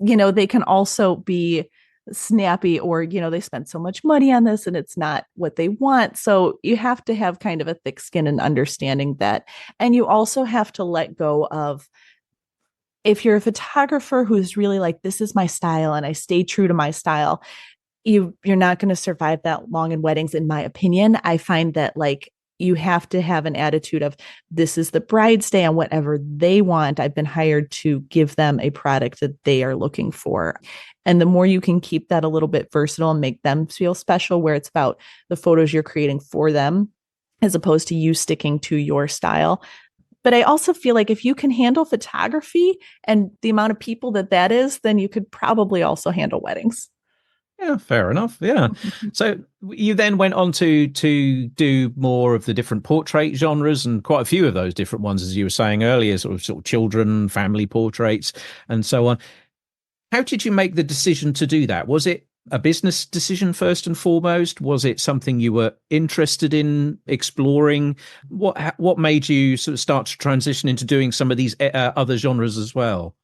they can also be snappy or they spend so much money on this and it's not what they want, so you have to have kind of a thick skin and understanding that. And you also have to let go of, if you're a photographer who's really like this is my style and I stay true to my style, you're not going to survive that long in weddings, in my opinion. I find that like you have to have an attitude of this is the bride's day and whatever they want. I've been hired to give them a product that they are looking for. And the more you can keep that a little bit versatile and make them feel special, where it's about the photos you're creating for them, as opposed to you sticking to your style. But I also feel like if you can handle photography and the amount of people that is, then you could probably also handle weddings. Yeah, fair enough. Yeah. So you then went on to do more of the different portrait genres, and quite a few of those different ones, as you were saying earlier, sort of children, family portraits, and so on. How did you make the decision to do that? Was it a business decision first and foremost? Was it something you were interested in exploring? What made you sort of start to transition into doing some of these other genres as well?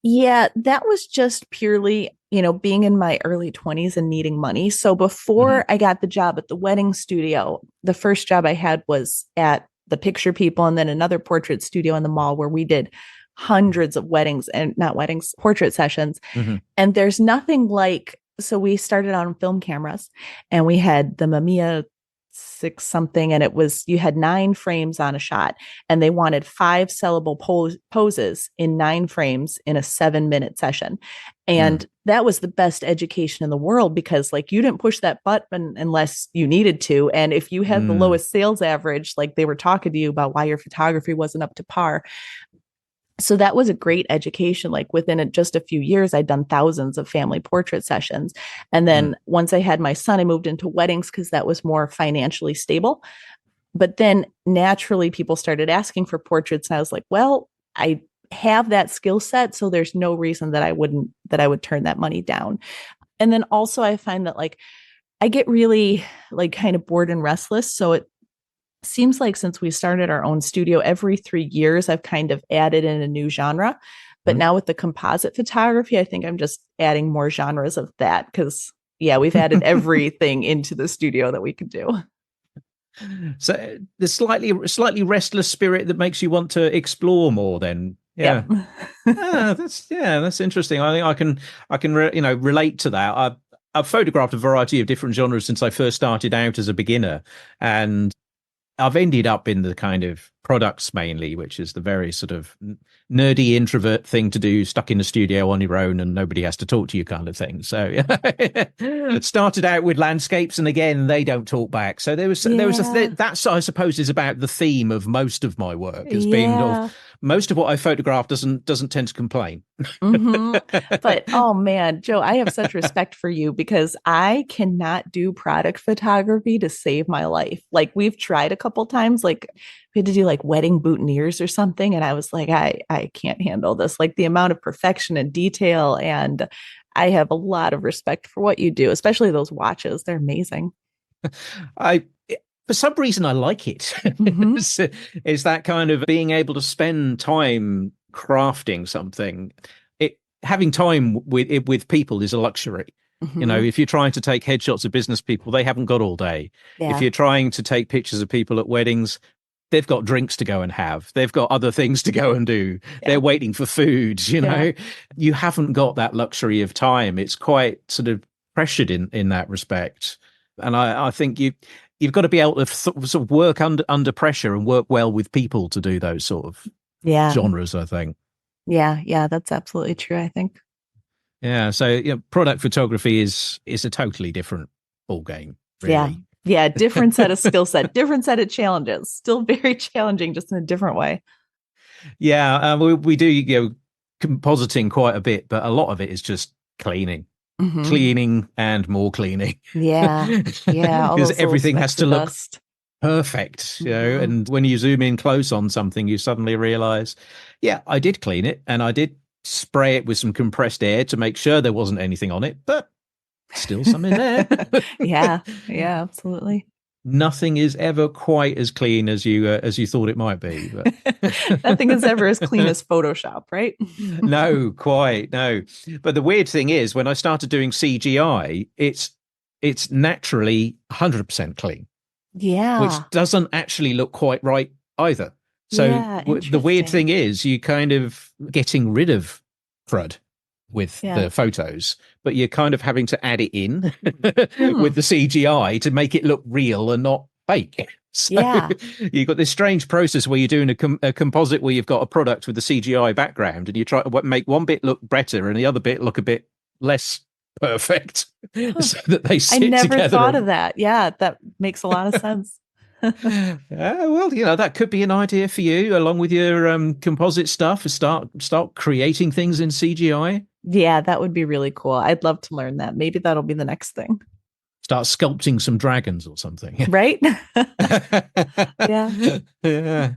Yeah, that was just purely, being in my early 20s and needing money. So Hmm. before I got the job at the wedding studio, the first job I had was at the Picture People and then another portrait studio in the mall where we did hundreds of weddings and not weddings, portrait sessions. Hmm. And there's nothing like, so we started on film cameras and we had the Mamiya six something, and it was, you had 9 frames on a shot, and they wanted 5 sellable poses in 9 frames in a 7-minute session. And that was the best education in the world because, like, you didn't push that button unless you needed to. And if you had the Mm. lowest sales average, like, they were talking to you about why your photography wasn't up to par. So that was a great education. Like, within just a few years, I'd done thousands of family portrait sessions. And then Mm. once I had my son, I moved into weddings because that was more financially stable. But then naturally people started asking for portraits. And I was like, well, I have that skill set. So there's no reason that I would turn that money down. And then also I find that, like, I get really, like, kind of bored and restless. So it seems like since we started our own studio, every 3 years, I've kind of added in a new genre. But Mm. now with the composite photography, I think I'm just adding more genres of that because, yeah, we've added everything into the studio that we could do. So the slightly restless spirit that makes you want to explore more. Then, Yep. yeah. That's interesting. I think I can relate to that. I've photographed a variety of different genres since I first started out as a beginner, and I've ended up in the kind of products mainly, which is the very sort of nerdy introvert thing to do, stuck in a studio on your own and nobody has to talk to you kind of thing. So it started out with landscapes, and again, they don't talk back. So Yeah. that's, I suppose, is about the theme of most of my work, has been of Yeah. most of what I photograph doesn't tend to complain. But oh man, Joe, I have such respect for you because I cannot do product photography to save my life. Like, we've tried a couple times, like we had to do like wedding boutonnieres or something, and I was like, I can't handle this. Like, the amount of perfection and detail, and I have a lot of respect for what you do, especially those watches. They're amazing. I For some reason I like it. Mm-hmm. Is that kind of being able to spend time crafting something. Having time with people is a luxury. Mm-hmm. If you're trying to take headshots of business people, they haven't got all day. If Yeah. you're trying to take pictures of people at weddings, they've got drinks to go and have. They've got other things to go and do. Yeah. They're waiting for food, Yeah. You haven't got that luxury of time. It's quite sort of pressured in that respect. And I think you've got to be able to sort of work under pressure and work well with people to do those sort of Yeah. genres, I think. Yeah. Yeah. That's absolutely true, I think. Yeah. So, product photography is a totally different ball game, Yeah. really. Yeah. Different set of skill set, different set of challenges. Still very challenging, just in a different way. Yeah. We do, compositing quite a bit, but a lot of it is just Mm-hmm. cleaning and more cleaning. Yeah. Yeah. All Because those little everything has specks to of look dust. perfect, Mm-hmm. and when you zoom in close on something, you suddenly realize, yeah, I did clean it and I did spray it with some compressed air to make sure there wasn't anything on it, but still some in there. Yeah. Yeah. Absolutely. Nothing is ever quite as clean as you thought it might be, but Nothing is ever as clean as Photoshop, right? no, quite no. But the weird thing is, when I started doing CGI, it's naturally 100% clean, Yeah. which doesn't actually look quite right either. So Yeah. the weird Interesting. thing is, you kind of getting rid of crud with Yeah. the photos, but you're kind of having to add it in Hmm. with the CGI to make it look real and not fake. So Yeah. you've got this strange process where you're doing a composite where you've got a product with the CGI background, and you try to make one bit look better and the other bit look a bit less perfect, Huh. so that they I sit never together. thought of that. Yeah. That makes a lot of sense. Well, that could be an idea for you, along with your composite stuff. Start creating things in CGI. Yeah, that would be really cool. I'd love to learn that. Maybe that'll be the next thing. Start sculpting some dragons or something. Right? Yeah. Yeah.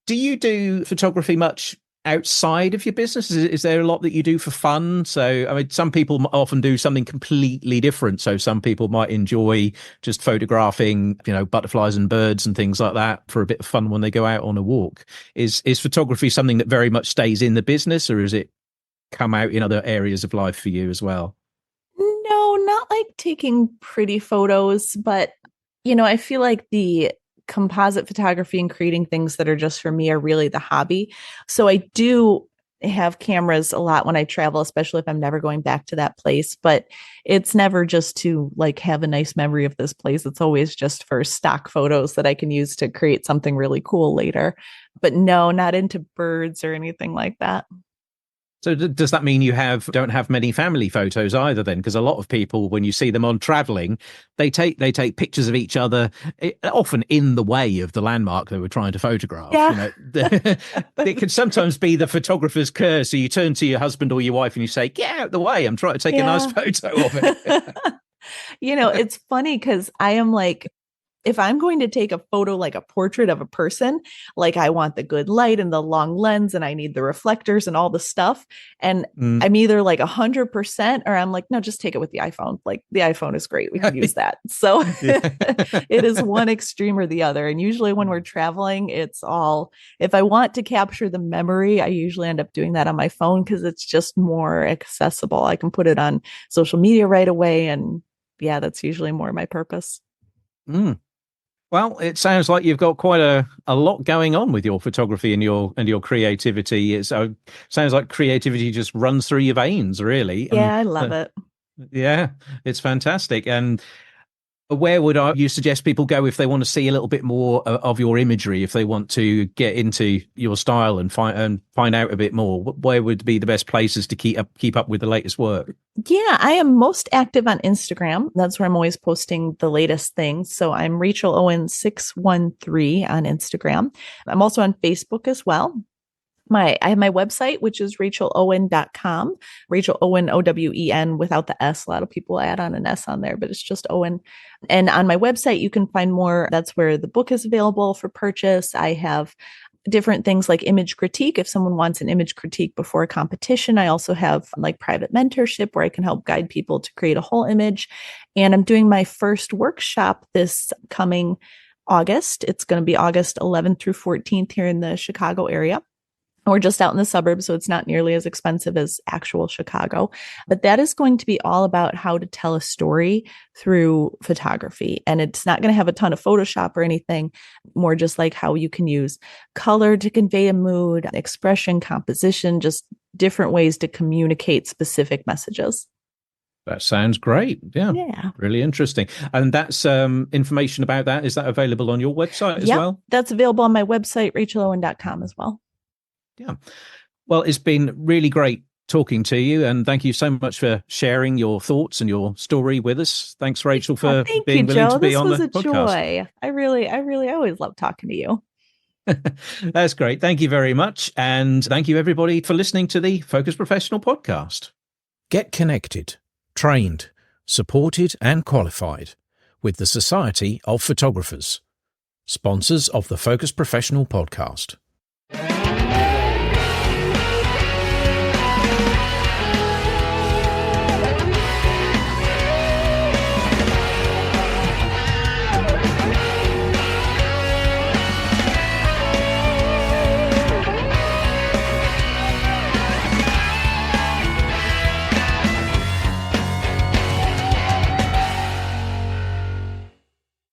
Do you do photography much outside of your business? Is there a lot that you do for fun? So, I mean, some people often do something completely different. So some people might enjoy just photographing, butterflies and birds and things like that for a bit of fun when they go out on a walk. Is photography something that very much stays in the business, or is it come out in other areas of life for you as well? No, not like taking pretty photos, but I feel like the composite photography and creating things that are just for me are really the hobby. So I do have cameras a lot when I travel, especially if I'm never going back to that place, but it's never just to like have a nice memory of this place. It's always just for stock photos that I can use to create something really cool later. But no, not into birds or anything like that. So does that mean you don't have many family photos either then? Because a lot of people, when you see them on traveling, they take pictures of each other, often in the way of the landmark they were trying to photograph. Yeah. It can sometimes be the photographer's curse. So you turn to your husband or your wife and you say, "Get out of the way! I'm trying to take a nice photo of it." It's funny because I am like, if I'm going to take a photo like a portrait of a person, like I want the good light and the long lens and I need the reflectors and all the stuff. And I'm either like 100% or I'm like, no, just take it with the iPhone. Like the iPhone is great. We can use that. So it is one extreme or the other. And usually when we're traveling, it's all, if I want to capture the memory, I usually end up doing that on my phone because it's just more accessible. I can put it on social media right away. And yeah, that's usually more my purpose. Mm. Well, it sounds like you've got quite a lot going on with your photography and your creativity. It sounds like creativity just runs through your veins, really. Yeah, I love it. Yeah, it's fantastic. And where would you suggest people go if they want to see a little bit more of your imagery, if they want to get into your style and find out a bit more? Where would be the best places to keep up with the latest work? Yeah, I am most active on Instagram. That's where I'm always posting the latest things. So I'm Rachel Owen 613 on Instagram. I'm also on Facebook as well. I have my website, which is rachelowen.com. Rachel Owen, Owen, without the S. A lot of people add on an S on there, but it's just Owen. And on my website, you can find more. That's where the book is available for purchase. I have different things like image critique. If someone wants an image critique before a competition, I also have like private mentorship where I can help guide people to create a whole image. And I'm doing my first workshop this coming August. It's going to be August 11th through 14th here in the Chicago area. We're just out in the suburbs, so it's not nearly as expensive as actual Chicago. But that is going to be all about how to tell a story through photography. And it's not going to have a ton of Photoshop or anything, more just like how you can use color to convey a mood, expression, composition, just different ways to communicate specific messages. That sounds great. Yeah. Really interesting. And that's information about that. Is that available on your website as well? That's available on my website, rachelowen.com as well. Yeah. Well, it's been really great talking to you, and thank you so much for sharing your thoughts and your story with us. Thanks, Rachel, for being willing to be on the podcast. Joy. I really always love talking to you. That's great. Thank you very much. And thank you, everybody, for listening to the Focus Professional podcast. Get connected, trained, supported, and qualified with the Society of Photographers, sponsors of the Focus Professional podcast.